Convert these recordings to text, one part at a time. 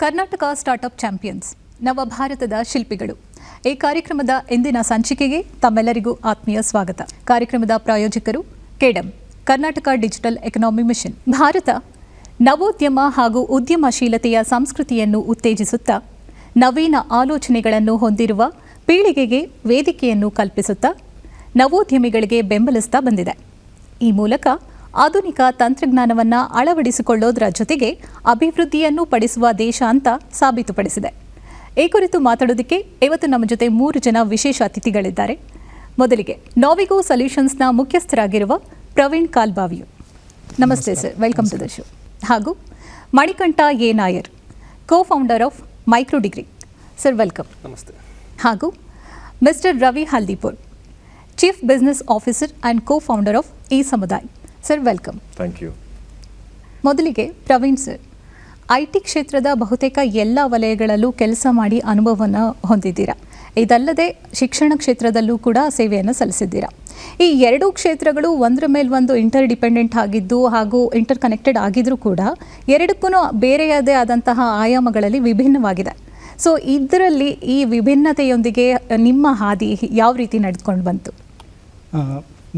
Karnataka startup champions ನವ ಭಾರತದ ಶಿಲ್ಪಿಗಳು ಈ ಕಾರ್ಯಕ್ರಮದ ಇಂದಿನ ಸಂಚಿಕೆಗೆ ತಮ್ಮೆಲ್ಲರಿಗೂ ಆತ್ಮೀಯ ಸ್ವಾಗತ. ಕಾರ್ಯಕ್ರಮದ ಪ್ರಾಯೋಜಕರು KDEM Karnataka digital economy mission. Bharat ನವೋದ್ಯಮ ಹಾಗೂ ಉದ್ಯಮಶೀಲತೆಯ ಸಂಸ್ಕೃತಿಯನ್ನು ಉತ್ತೇಜಿಸುತ್ತಾ ನವೀನ ಆಲೋಚನೆಗಳನ್ನು ಹೊಂದಿರುವ ಪೀಳಿಗೆಗೆ ವೇದಿಕೆಯನ್ನು ಕಲ್ಪಿಸುತ್ತಾ ನವೋದ್ಯಮಿಗಳಿಗೆ ಬೆಂಬಲಿಸ್ತಾ ಬಂದಿದೆ. ಈ ಮೂಲಕ ಆಧುನಿಕ ತಂತ್ರಜ್ಞಾನವನ್ನು ಅಳವಡಿಸಿಕೊಳ್ಳೋದರ ಜೊತೆಗೆ ಅಭಿವೃದ್ಧಿಯನ್ನು ಪಡಿಸುವ ದೇಶ ಅಂತ ಸಾಬೀತುಪಡಿಸಿದೆ. ಈ ಕುರಿತು ಮಾತಾಡೋದಕ್ಕೆ ಇವತ್ತು ನಮ್ಮ ಜೊತೆ 3 ಜನ ವಿಶೇಷ ಅತಿಥಿಗಳಿದ್ದಾರೆ. ಮೊದಲಿಗೆ ನಾವಿಗೋ ಸೊಲ್ಯೂಷನ್ಸ್ನ ಮುಖ್ಯಸ್ಥರಾಗಿರುವ ಪ್ರವೀಣ್ ಕಾಲ್ಬಾವಿಯು. ನಮಸ್ತೆ sir, welcome to the show. ಹಾಗೂ Manikantha A Nair, co founder of micro Degree. Sir welcome. ನಮಸ್ತೆ. ಹಾಗೂ mister Ravi Haldipur, chief business officer and co founder of e Samudaay. Sir welcome. Thank you. ಮೊದಲಿಗೆ ಪ್ರವೀಣ್ ಸರ್, IT ಕ್ಷೇತ್ರದ ಬಹುತೇಕ ಎಲ್ಲ ವಲಯಗಳಲ್ಲೂ ಕೆಲಸ ಮಾಡಿ ಅನುಭವವನ್ನು ಹೊಂದಿದ್ದೀರಾ. ಇದಲ್ಲದೆ ಶಿಕ್ಷಣ ಕ್ಷೇತ್ರದಲ್ಲೂ ಕೂಡ ಸೇವೆಯನ್ನು ಸಲ್ಲಿಸಿದ್ದೀರಾ. ಈ ಎರಡೂ ಕ್ಷೇತ್ರಗಳು ಒಂದರ ಮೇಲೆ ಒಂದು ಇಂಟರ್ ಡಿಪೆಂಡೆಂಟ್ ಆಗಿದ್ದು ಹಾಗೂ ಇಂಟರ್ ಕನೆಕ್ಟೆಡ್ ಆಗಿದ್ರೂ ಕೂಡ ಎರಡಕ್ಕೂ ಬೇರೆಯದೇ ಆದಂತಹ ಆಯಾಮಗಳಲ್ಲಿ ವಿಭಿನ್ನವಾಗಿದೆ. ಸೊ ಇದರಲ್ಲಿ ಈ ವಿಭಿನ್ನತೆಯೊಂದಿಗೆ ನಿಮ್ಮ ಹಾದಿ ಯಾವ ರೀತಿ ನಡೆದುಕೊಂಡು ಬಂತು?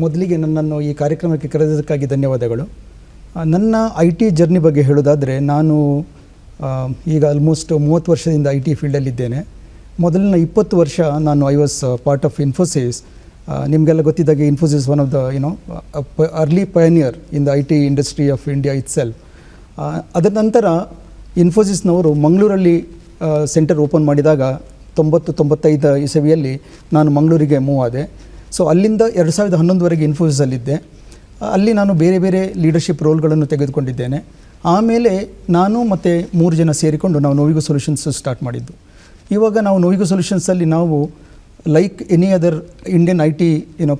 ಮೊದಲಿಗೆ ನನ್ನನ್ನು ಈ ಕಾರ್ಯಕ್ರಮಕ್ಕೆ ಕರೆದದಕ್ಕಾಗಿ ಧನ್ಯವಾದಗಳು. ನನ್ನ IT ಜರ್ನಿ ಬಗ್ಗೆ ಹೇಳೋದಾದರೆ, ನಾನು ಈಗ ಆಲ್ಮೋಸ್ಟ್ 30 ವರ್ಷದಿಂದ IT ಫೀಲ್ಡಲ್ಲಿದ್ದೇನೆ. ಮೊದಲಿನ 20 ವರ್ಷ ನಾನು I was part of Infosys. ನಿಮಗೆಲ್ಲ ಗೊತ್ತಿದ್ದಾಗೆ Infosys one of the early pioneer in the IT industry of India itself. ಅದರ ನಂತರ ಇನ್ಫೋಸಿಸ್ನವರು ಮಂಗಳೂರಲ್ಲಿ ಸೆಂಟರ್ ಓಪನ್ ಮಾಡಿದಾಗ 90-95 ಇಸವಿಯಲ್ಲಿ ನಾನು ಮಂಗಳೂರಿಗೆ ಮೂವ್ ಆದೆ. ಸೊ ಅಲ್ಲಿಂದ 2011ವರೆಗೆ ಇನ್ಫೋಸಿಸಲ್ಲಿದ್ದೆ. ಅಲ್ಲಿ ನಾನು ಬೇರೆ ಬೇರೆ ಲೀಡರ್ಶಿಪ್ ರೋಲ್ಗಳನ್ನು ತೆಗೆದುಕೊಂಡಿದ್ದೇನೆ. ಆಮೇಲೆ ನಾನು ಮತ್ತು 3 ಜನ ಸೇರಿಕೊಂಡು ನಾವು ನೋವಿಗೋ ಸೊಲ್ಯೂಷನ್ಸ್ ಸ್ಟಾರ್ಟ್ ಮಾಡಿದ್ದು. ಇವಾಗ ನಾವು ನೋವಿಗೋ ಸೊಲ್ಯೂಷನ್ಸಲ್ಲಿ ನಾವು like any other Indian IT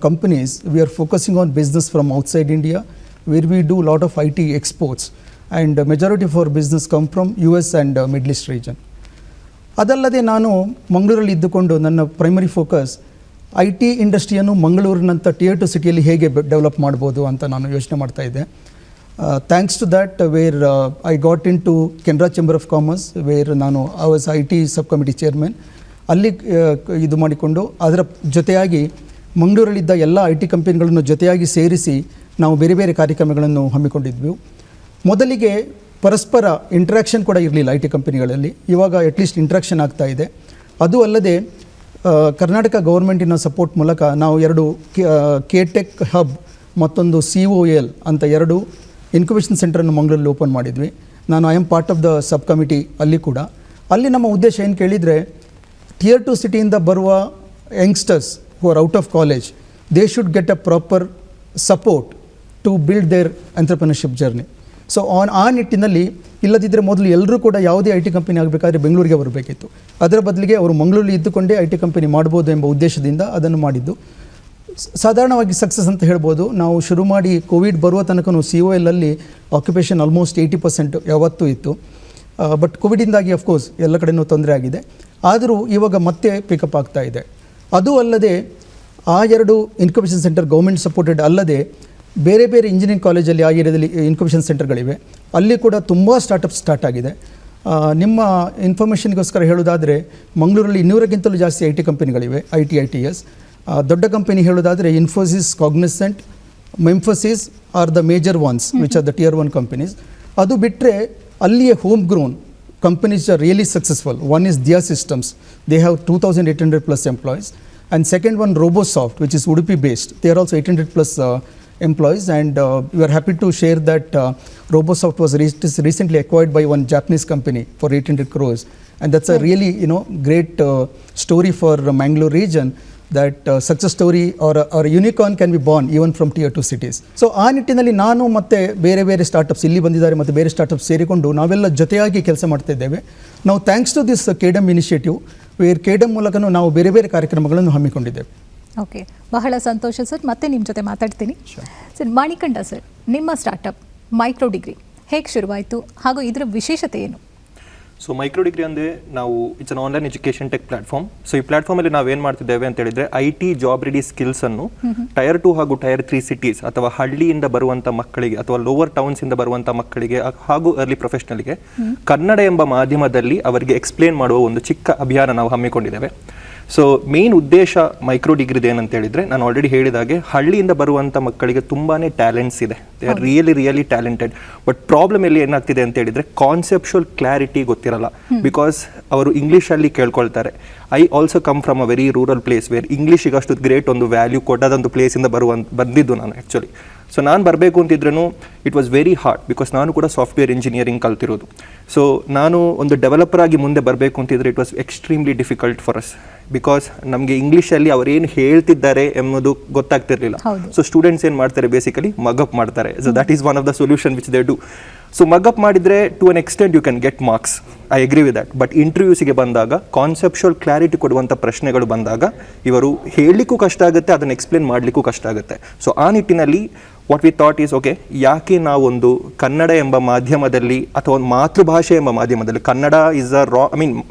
companies, we are focusing on business from outside India, where we do lot of IT exports and majority of our business come from US and middle East region. ಅದಲ್ಲದೆ ನಾನು ಮಂಗಳೂರಲ್ಲಿ ಇದ್ದುಕೊಂಡು ನನ್ನ primary focus IT ಇಂಡಸ್ಟ್ರಿಯನ್ನು ಮಂಗಳೂರಿನಂಥ Tier 2 ಸಿಟಿಯಲ್ಲಿ ಹೇಗೆ develop ಮಾಡ್ಬೋದು ಅಂತ ನಾನು ಯೋಚನೆ ಮಾಡ್ತಾಯಿದ್ದೆ. Thanks to that where I got into Canara chamber of commerce, where ನಾನು I was IT sub committee chairman. ಅಲ್ಲಿ ಇದು ಮಾಡಿಕೊಂಡು ಅದರ ಜೊತೆಯಾಗಿ ಮಂಗಳೂರಲ್ಲಿದ್ದ ಎಲ್ಲ IT ಕಂಪನಿಗಳನ್ನು ಜೊತೆಯಾಗಿ ಸೇರಿಸಿ ನಾವು ಬೇರೆ ಬೇರೆ ಕಾರ್ಯಕ್ರಮಗಳನ್ನು ಹಮ್ಮಿಕೊಂಡಿದ್ವಿ. ಮೊದಲಿಗೆ ಪರಸ್ಪರ ಇಂಟ್ರ್ಯಾಕ್ಷನ್ ಕೂಡ ಇರಲಿಲ್ಲ IT ಕಂಪನಿಗಳಲ್ಲಿ. ಇವಾಗ ಅಟ್ಲೀಸ್ಟ್ ಇಂಟ್ರ್ಯಾಕ್ಷನ್ ಆಗ್ತಾ ಇದೆ. ಅದು ಅಲ್ಲದೆ ಕರ್ನಾಟಕ ಗೌರ್ಮೆಂಟಿನ ಸಪೋರ್ಟ್ ಮೂಲಕ ನಾವು 2 KTech ಹಬ್ ಮತ್ತೊಂದು COL ಅಂತ 2 ಇನ್ಕ್ಯುಬೇಷನ್ ಸೆಂಟರನ್ನು ಮಂಗಳೂರಲ್ಲಿ ಓಪನ್ ಮಾಡಿದ್ವಿ. ನಾನು I am part of the sub committee ಅಲ್ಲಿ ಕೂಡ. ಅಲ್ಲಿ ನಮ್ಮ ಉದ್ದೇಶ ಏನು ಕೇಳಿದರೆ, Tier 2 ಸಿಟಿಯಿಂದ ಬರುವ youngsters who are out of college, they should get a proper support to build their entrepreneurship journey. So ಆ ನಿಟ್ಟಿನಲ್ಲಿ ಇಲ್ಲದಿದ್ದರೆ ಮೊದಲು ಎಲ್ಲರೂ ಕೂಡ ಯಾವುದೇ IT ಕಂಪನಿ ಆಗಬೇಕಾದ್ರೆ ಬೆಂಗಳೂರಿಗೆ ಬರಬೇಕಿತ್ತು. ಅದರ ಬದಲಿಗೆ ಅವರು ಮಂಗಳೂರಲ್ಲಿ ಇದ್ದುಕೊಂಡೇ IT ಕಂಪನಿ ಮಾಡ್ಬೋದು ಎಂಬ ಉದ್ದೇಶದಿಂದ ಅದನ್ನು ಮಾಡಿದ್ದು. ಸಾಧಾರಣವಾಗಿ ಸಕ್ಸಸ್ ಅಂತ ಹೇಳ್ಬೋದು. ನಾವು ಶುರು ಮಾಡಿ ಕೋವಿಡ್ ಬರುವ ತನಕ COL ಅಲ್ಲಿ ಆಕ್ಯುಪೇಷನ್ ಆಲ್ಮೋಸ್ಟ್ 80% ಯಾವತ್ತೂ ಇತ್ತು. ಬಟ್ ಕೋವಿಡಿಂದಾಗಿ ಅಫ್ಕೋರ್ಸ್ ಎಲ್ಲ ಕಡೆಯೂ ತೊಂದರೆ ಆಗಿದೆ. ಆದರೂ ಇವಾಗ ಮತ್ತೆ ಪಿಕಪ್ ಆಗ್ತಾ ಇದೆ. ಅದು ಅಲ್ಲದೆ ಆ 2 ಇನ್ಕ್ಯುಬೇಷನ್ ಸೆಂಟರ್ ಗೌರ್ಮೆಂಟ್ ಸಪೋರ್ಟೆಡ್ ಅಲ್ಲದೆ ಬೇರೆ ಬೇರೆ ಇಂಜಿನಿಯರಿಂಗ್ ಕಾಲೇಜಲ್ಲಿ ಆ ಏರಿಯಾದಲ್ಲಿ ಇನ್ಕ್ಯುಬೇಷನ್ ಸೆಂಟರ್ಗಳಿವೆ. ಅಲ್ಲಿ ಕೂಡ ತುಂಬ ಸ್ಟಾರ್ಟಪ್ಸ್ ಸ್ಟಾರ್ಟ್ ಆಗಿದೆ. ನಿಮ್ಮ ಇನ್ಫಾರ್ಮೇಷನ್ಗೋಸ್ಕರ ಹೇಳೋದಾದರೆ, ಮಂಗಳೂರಲ್ಲಿ 200ಕ್ಕಿಂತಲೂ ಜಾಸ್ತಿ IT ಕಂಪನಿಗಳಿವೆ, ITS. ದೊಡ್ಡ ಕಂಪನಿ ಹೇಳೋದಾದರೆ Infosys, Cognizant, Mphasis are the major ones which are the Tier 1 companies. ಅದು ಬಿಟ್ಟರೆ ಅಲ್ಲಿಯೇ home grown companies are really successful. One is Diya systems, they have 2800+ employees. And second one Robosoft which is Udupi based, they are also 800+ employees, and we are happy to share that Robosoft was recently acquired by one Japanese company for 800 crores, and that's a really great story for Mangalore region, that success story or a unicorn can be born even from Tier 2 cities. So ಆ ನಿಟ್ಟಿನಲ್ಲಿ ನಾನು ಮತ್ತೆ ಬೇರೆ ಬೇರೆ startups ಇಲ್ಲಿ ಬಂದಿದ್ದಾರೆ ಮತ್ತು ಬೇರೆ ಸ್ಟಾರ್ಟಪ್ಸ್ ಸೇರಿಕೊಂಡು ನಾವೆಲ್ಲ ಜೊತೆಯಾಗಿ ಕೆಲಸ ಮಾಡ್ತಾ ಇದ್ದೇವೆ. ನಾವು thanks to this KDEM initiative, where KDEM ಮೂಲಕ ನಾವು ಬೇರೆ ಬೇರೆ ಕಾರ್ಯಕ್ರಮಗಳನ್ನು ಹಮ್ಮಿಕೊಂಡಿದ್ದೇವೆ. ಓಕೆ, ಬಹಳ ಸಂತೋಷ ಸರ್. ಮತ್ತೆ ನಿಮ್ಮ ಜೊತೆ ಮಾತಾಡ್ತೀನಿ. ಸರ್, ಮಣಿಕಂಠ ಸರ್, ನಿಮ್ಮ ಸ್ಟಾರ್ಟಪ್ ಮೈಕ್ರೋ ಡಿಗ್ರಿ ಹೇಗೆ ಶುರುವಾಯಿತು ಹಾಗೂ ಇದರ ವಿಶೇಷತೆ ಏನು? ಸೊ ಮೈಕ್ರೋ ಡಿಗ್ರಿ ಅಂದರೆ ನಾವು it's an online education tech platform. So ಈ ಪ್ಲಾಟ್ಫಾರ್ಮಲ್ಲಿ ನಾವೇನು ಮಾಡ್ತಿದ್ದೇವೆ ಅಂತ ಹೇಳಿದ್ರೆ IT ಜಾಬ್ ರೆಡಿ ಸ್ಕಿಲ್ಸನ್ನು ಟೈರ್ 2 ಹಾಗೂ ಟೈರ್ 3 ಸಿಟೀಸ್ ಅಥವಾ ಹಳ್ಳಿಯಿಂದ ಬರುವಂಥ ಮಕ್ಕಳಿಗೆ ಅಥವಾ ಲೋವರ್ ಟೌನ್ಸಿಂದ ಬರುವಂಥ ಮಕ್ಕಳಿಗೆ ಹಾಗೂ ಅರ್ಲಿ ಪ್ರೊಫೆಷನಲ್ಗೆ ಕನ್ನಡ ಎಂಬ ಮಾಧ್ಯಮದಲ್ಲಿ ಅವರಿಗೆ ಎಕ್ಸ್ಪ್ಲೇನ್ ಮಾಡುವ ಒಂದು ಚಿಕ್ಕ ಅಭಿಯಾನ ನಾವು ಹಮ್ಮಿಕೊಂಡಿದ್ದೇವೆ. ಸೊ ಮೇನ್ ಉದ್ದೇಶ ಮೈಕ್ರೋ ಡಿಗ್ರಿದು ಏನಂತ ಹೇಳಿದ್ರೆ, ನಾನು ಆಲ್ರೆಡಿ ಹೇಳಿದಾಗೆ ಹಳ್ಳಿಯಿಂದ ಬರುವಂಥ ಮಕ್ಕಳಿಗೆ ತುಂಬಾ ಟ್ಯಾಲೆಂಟ್ಸ್ ಇದೆ, they are really talented. But problem ಎಲ್ಲಿ ಏನಾಗ್ತಿದೆ ಅಂತ ಹೇಳಿದ್ರೆ ಕಾನ್ಸೆಪ್ಚುಯಲ್ ಕ್ಲಾರಿಟಿ ಗೊತ್ತಿರಲ್ಲ. ಬಿಕಾಸ್ ಅವರು ಇಂಗ್ಲೀಷಲ್ಲಿ ಕೇಳ್ಕೊಳ್ತಾರೆ. I also come from a very rural place where ಇಂಗ್ಲೀಷಿಗೆ ಅಷ್ಟು ಗ್ರೇಟ್ ಒಂದು ವ್ಯಾಲ್ಯೂ ಕೊಟ್ಟದಂಥ ಪ್ಲೇಸಿಂದ ಬಂದಿದ್ದು ನಾನು ಆ್ಯಕ್ಚುಲಿ. ಸೊ ನಾನು ಬರಬೇಕು ಅಂತಿದ್ರೂ it was very hard, because ನಾನು ಕೂಡ ಸಾಫ್ಟ್ವೇರ್ ಇಂಜಿನಿಯರಿಂಗ್ ಕಲ್ತಿರೋದು. ಸೊ ನಾನು ಒಂದು ಡೆವಲಪರ್ ಆಗಿ ಮುಂದೆ ಬರಬೇಕು ಅಂತಿದ್ರೆ it was extremely difficult for us, because ನಮಗೆ ಇಂಗ್ಲೀಷಲ್ಲಿ ಅವರೇನು ಹೇಳ್ತಿದ್ದಾರೆ ಎಂಬುದು ಗೊತ್ತಾಗ್ತಿರ್ಲಿಲ್ಲ. ಸೊ ಸ್ಟೂಡೆಂಟ್ಸ್ ಏನು ಮಾಡ್ತಾರೆ, ಬೇಸಿಕಲಿ ಮಗಪ್ ಮಾಡ್ತಾರೆ. So that is one of the solution which they do. So mug up ಮಾಡಿದರೆ to an extent you can get marks, I agree with that. But ಇಂಟರ್ವ್ಯೂಸಿಗೆ ಬಂದಾಗ ಕಾನ್ಸೆಪ್ಚುಯಲ್ ಕ್ಲಾರಿಟಿ ಕೊಡುವಂಥ ಪ್ರಶ್ನೆಗಳು ಬಂದಾಗ ಇವರು ಹೇಳಲಿಕ್ಕೂ ಕಷ್ಟ ಆಗುತ್ತೆ, ಅದನ್ನು ಎಕ್ಸ್ಪ್ಲೇನ್ ಮಾಡಲಿಕ್ಕೂ ಕಷ್ಟ ಆಗುತ್ತೆ. ಸೊ ಆ ನಿಟ್ಟಿನಲ್ಲಿ what we thought is okay, ಯಾಕೆ ನಾವೊಂದು ಕನ್ನಡ ಎಂಬ ಮಾಧ್ಯಮದಲ್ಲಿ ಅಥವಾ ಒಂದು ಮಾತೃಭಾಷೆ ಎಂಬ ಮಾಧ್ಯಮದಲ್ಲಿ, Kannada is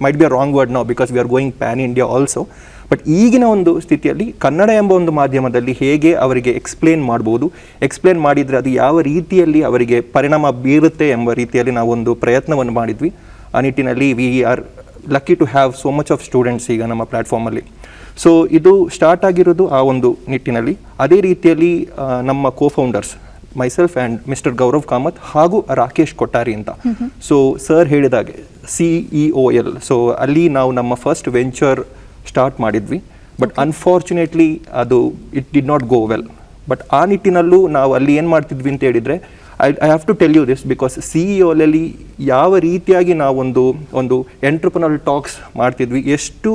might be a wrong word ನಾವು because we are going pan India also, but ಈಗಿನ ಒಂದು ಸ್ಥಿತಿಯಲ್ಲಿ ಕನ್ನಡ ಎಂಬ ಒಂದು ಮಾಧ್ಯಮದಲ್ಲಿ ಹೇಗೆ ಅವರಿಗೆ ಎಕ್ಸ್ಪ್ಲೇನ್ ಮಾಡ್ಬೋದು, ಎಕ್ಸ್ಪ್ಲೇನ್ ಮಾಡಿದರೆ ಅದು ಯಾವ ರೀತಿಯಲ್ಲಿ ಅವರಿಗೆ ಪರಿಣಾಮ ಬೀರುತ್ತೆ ಎಂಬ ರೀತಿಯಲ್ಲಿ ನಾವೊಂದು ಪ್ರಯತ್ನವನ್ನು ಮಾಡಿದ್ವಿ. ಆ ನಿಟ್ಟಿನಲ್ಲಿ we are lucky to have so much of students ಈಗ ನಮ್ಮ ಪ್ಲ್ಯಾಟ್ಫಾರ್ಮಲ್ಲಿ. ಸೊ ಇದು ಸ್ಟಾರ್ಟ್ ಆಗಿರೋದು ಆ ಒಂದು ನಿಟ್ಟಿನಲ್ಲಿ. ಅದೇ ರೀತಿಯಲ್ಲಿ ನಮ್ಮ cofounders myself and mister Gaurav Kamath ಹಾಗೂ ರಾಕೇಶ್ ಕೊಟ್ಟಾರಿ ಅಂತ. ಸೊ ಸರ್ ಹೇಳಿದಾಗೆ CEOL, ಸೊ ಅಲ್ಲಿ ನಾವು ನಮ್ಮ ಫಸ್ಟ್ ವೆಂಚರ್ ಸ್ಟಾರ್ಟ್ ಮಾಡಿದ್ವಿ. ಬಟ್ ಅನ್ಫಾರ್ಚುನೇಟ್ಲಿ ಅದು it did not go well. But ಆ ನಿಟ್ಟಿನಲ್ಲೂ ನಾವು ಅಲ್ಲಿ ಏನು ಮಾಡ್ತಿದ್ವಿ ಅಂತ ಹೇಳಿದರೆ, I have to tell you this because CEOಲಲ್ಲಿ ಯಾವ ರೀತಿಯಾಗಿ ನಾವೊಂದು ಎಂಟ್ರಪ್ರನರ್ ಟಾಕ್ಸ್ ಮಾಡ್ತಿದ್ವಿ, ಎಷ್ಟು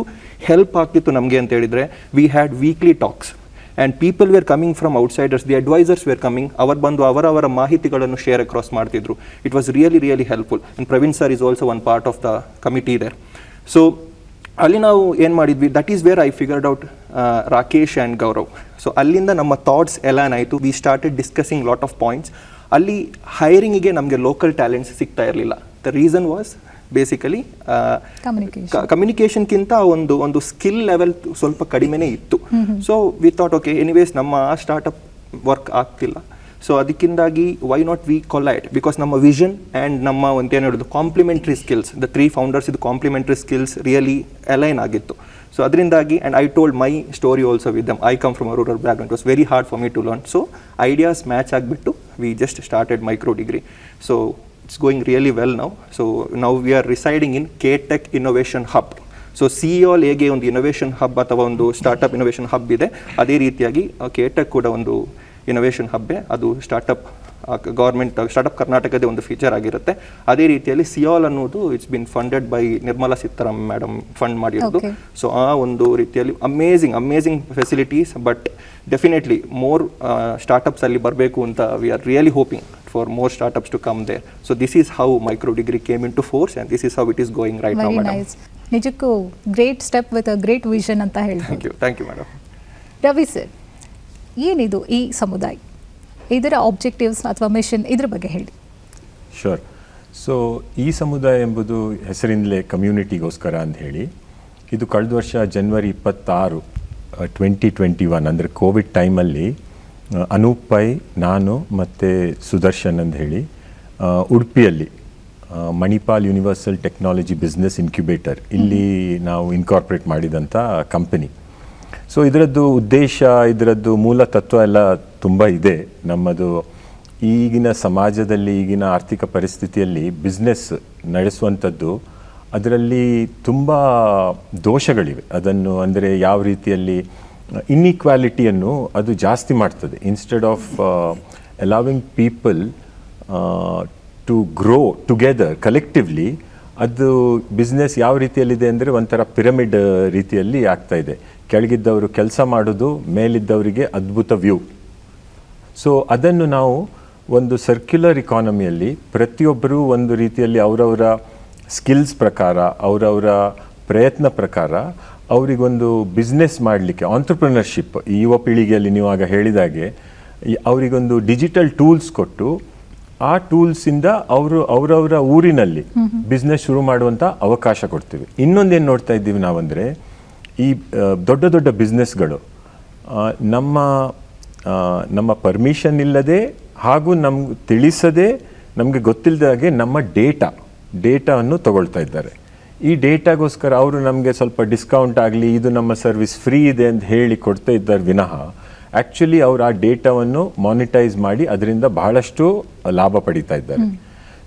ಹೆಲ್ಪ್ ಆಗ್ತಿತ್ತು ನಮಗೆ ಅಂತ ಹೇಳಿದರೆ, we had weekly talks and people were coming from outsiders, the advisors were coming, ಅವರು ಬಂದು ಅವರ ಮಾಹಿತಿಗಳನ್ನು ಶೇರ್ ಅಕ್ರಾಸ್ ಮಾಡ್ತಿದ್ರು. It was really helpful. And Praveen sir is also one part of the committee there. So ಅಲ್ಲಿ ನಾವು ಏನು ಮಾಡಿದ್ವಿ, that is where I figured out Rakesh and Gaurav. So ಅಲ್ಲಿಂದ ನಮ್ಮ ಥಾಟ್ಸ್ ಎಲ್ಲ ಏನಾಯಿತು, we started discussing lot of points. ಅಲ್ಲಿ ಹೈರಿಂಗಿಗೆ ನಮಗೆ ಲೋಕಲ್ ಟ್ಯಾಲೆಂಟ್ಸ್ ಸಿಗ್ತಾ ಇರಲಿಲ್ಲ. ದ ರೀಸನ್ ವಾಸ್ ಬೇಸಿಕಲಿ ಕಮ್ಯುನಿಕೇಷನ್ಗಿಂತ ಒಂದು ಸ್ಕಿಲ್ ಲೆವೆಲ್ ಸ್ವಲ್ಪ ಕಡಿಮೆನೇ ಇತ್ತು. So we thought okay anyways ನಮ್ಮ ಆ ಸ್ಟಾರ್ಟಪ್ ವರ್ಕ್ ಆಗ್ತಿಲ್ಲ, ಸೊ ಅದಕ್ಕಿಂದಾಗಿ why not we collide, because ನಮ್ಮ ವಿಷನ್ ಆ್ಯಂಡ್ ನಮ್ಮ ಒಂದು ಏನು ಹೇಳೋದು ಕಾಂಪ್ಲಿಮೆಂಟ್ರಿ ಸ್ಕಿಲ್ಸ್, ದ 3 ಫೌಂಡರ್ಸ್ ಇದು ಕಾಂಪ್ಲಿಮೆಂಟ್ರಿ ಸ್ಕಿಲ್ಸ್ ರಿಯಲಿ ಅಲೈನ್ ಆಗಿತ್ತು. ಸೊ ಅದರಿಂದಾಗಿ and I told my story also with them. I come from a rural background, it was very hard for me to learn. So ideas match ಆಗಿಬಿಟ್ಟು we just started Micro Degree. So it's going really well now. So now we are residing in KTech innovation hub. So CEOL ಹೇಗೆ ಒಂದು innovation hub ಅಥವಾ ಒಂದು startup innovation hub ಇದೆ, ಅದೇ ರೀತಿಯಾಗಿ KTech ಕೂಡ ಒಂದು ಇನೋವೇಷನ್ ಹಬ್ಬೆ. ಅದು ಸ್ಟಾರ್ಟಪ್ ಗೌರ್ಮೆಂಟ್ ಸ್ಟಾರ್ಟಪ್ ಕರ್ನಾಟಕದ ಒಂದು ಫೀಚರ್ ಆಗಿರುತ್ತೆ. ಅದೇ ರೀತಿಯಲ್ಲಿ CEOL ಅನ್ನೋದು it's been funded by Nirmala Sitharaman madam fund ಮಾಡಿರೋದು. ಸೊ ಆ ಒಂದು ರೀತಿಯಲ್ಲಿ amazing facilities. But definitely more startups ಅಲ್ಲಿ ಬರಬೇಕು ಅಂತ we are really hoping for more startups to come there. So this is how Micro Degree came into force and this is how it is going right now madam. ನಿಜಕ್ಕೂ great step with a great vision ಅಂತ ಹೇಳ್ತೀನಿ. Thank you madam. Ravi sir, ಏನಿದು ಈ ಸಮುದಾಯ, ಇದರ objectives ಅಥವಾ mission, ಇದ್ರ ಬಗ್ಗೆ ಹೇಳಿ. ಶೋರ್. ಸೊ ಈ ಸಮುದಾಯ ಎಂಬುದು ಹೆಸರಿಂದಲೇ ಕಮ್ಯುನಿಟಿಗೋಸ್ಕರ ಅಂತ ಹೇಳಿ, ಇದು ಕಳೆದ ವರ್ಷ ಜನವರಿ 26, 2021 ಅಂದರೆ ಕೋವಿಡ್ ಟೈಮಲ್ಲಿ ಅನೂಪ್ ಪೈ, ನಾನು ಮತ್ತು ಸುದರ್ಶನ್ ಅಂತ ಹೇಳಿ ಉಡುಪಿಯಲ್ಲಿ Manipal universal technology business incubator ಇಲ್ಲಿ ನಾವು ಇನ್ಕಾರ್ಪೊರೇಟ್ ಮಾಡಿದಂಥ ಕಂಪನಿ. ಸೊ ಇದರದ್ದು ಉದ್ದೇಶ, ಇದರದ್ದು ಮೂಲ ತತ್ವ ಎಲ್ಲ ತುಂಬ ಇದೆ. ನಮ್ಮದು ಈಗಿನ ಸಮಾಜದಲ್ಲಿ, ಈಗಿನ ಆರ್ಥಿಕ ಪರಿಸ್ಥಿತಿಯಲ್ಲಿ ಬಿಸ್ನೆಸ್ ನಡೆಸುವಂಥದ್ದು, ಅದರಲ್ಲಿ ತುಂಬ ದೋಷಗಳಿವೆ. ಅದನ್ನು ಅಂದರೆ ಯಾವ ರೀತಿಯಲ್ಲಿ ಇನ್ಇಕ್ವಾಲಿಟಿಯನ್ನು ಅದು ಜಾಸ್ತಿ ಮಾಡ್ತದೆ. Instead of allowing people to grow together collectively, ಅದು ಬಿಸ್ನೆಸ್ ಯಾವ ರೀತಿಯಲ್ಲಿದೆ ಅಂದರೆ ಒಂಥರ ಪಿರಮಿಡ್ ರೀತಿಯಲ್ಲಿ ಆಗ್ತಾ ಇದೆ. ಕೆಳಗಿದ್ದವರು ಕೆಲಸ ಮಾಡೋದು, ಮೇಲಿದ್ದವರಿಗೆ ಅದ್ಭುತ ವ್ಯೂ. ಸೊ ಅದನ್ನು ನಾವು ಒಂದು ಸರ್ಕ್ಯುಲರ್ ಇಕಾನಮಿಯಲ್ಲಿ ಪ್ರತಿಯೊಬ್ಬರೂ ಒಂದು ರೀತಿಯಲ್ಲಿ ಅವರವರ ಸ್ಕಿಲ್ಸ್ ಪ್ರಕಾರ, ಅವರವರ ಪ್ರಯತ್ನ ಪ್ರಕಾರ ಅವರಿಗೊಂದು ಬಿಸ್ನೆಸ್ ಮಾಡಲಿಕ್ಕೆ, ಆಂಟ್ರಪ್ರಿನರ್ಶಿಪ್, ಈ ಯುವ ಪೀಳಿಗೆಯಲ್ಲಿ ನೀವು ಆಗ ಹೇಳಿದಾಗೆ ಅವರಿಗೊಂದು ಡಿಜಿಟಲ್ ಟೂಲ್ಸ್ ಕೊಟ್ಟು ಆ ಟೂಲ್ಸಿಂದ ಅವರವರ ಊರಿನಲ್ಲಿ ಬಿಸ್ನೆಸ್ ಶುರು ಮಾಡುವಂಥ ಅವಕಾಶ ಕೊಡ್ತೀವಿ. ಇನ್ನೊಂದೇನು ನೋಡ್ತಾ ಇದ್ದೀವಿ ನಾವಂದರೆ, ಈ ದೊಡ್ಡ ದೊಡ್ಡ ಬಿಸ್ನೆಸ್ಗಳು ನಮ್ಮ ಪರ್ಮಿಷನ್ ಇಲ್ಲದೆ ಹಾಗೂ ನಮ್ಗೆ ತಿಳಿಸದೆ, ನಮಗೆ ಗೊತ್ತಿಲ್ಲದಾಗೆ ನಮ್ಮ ಡೇಟಾವನ್ನು ತಗೊಳ್ತಾ ಇದ್ದಾರೆ. ಈ ಡೇಟಾಗೋಸ್ಕರ ಅವರು ನಮಗೆ ಸ್ವಲ್ಪ ಡಿಸ್ಕೌಂಟ್ ಆಗಲಿ, ಇದು ನಮ್ಮ ಸರ್ವಿಸ್ ಫ್ರೀ ಇದೆ ಅಂತ ಹೇಳಿ ಕೊಡ್ತಾ ಇದ್ದಾರೆ ವಿನಃ ಆ್ಯಕ್ಚುಲಿ ಅವರು ಆ ಡೇಟಾವನ್ನು ಮಾನಿಟೈಸ್ ಮಾಡಿ ಅದರಿಂದ ಬಹಳಷ್ಟು ಲಾಭ ಪಡಿತಾ ಇದ್ದಾರೆ.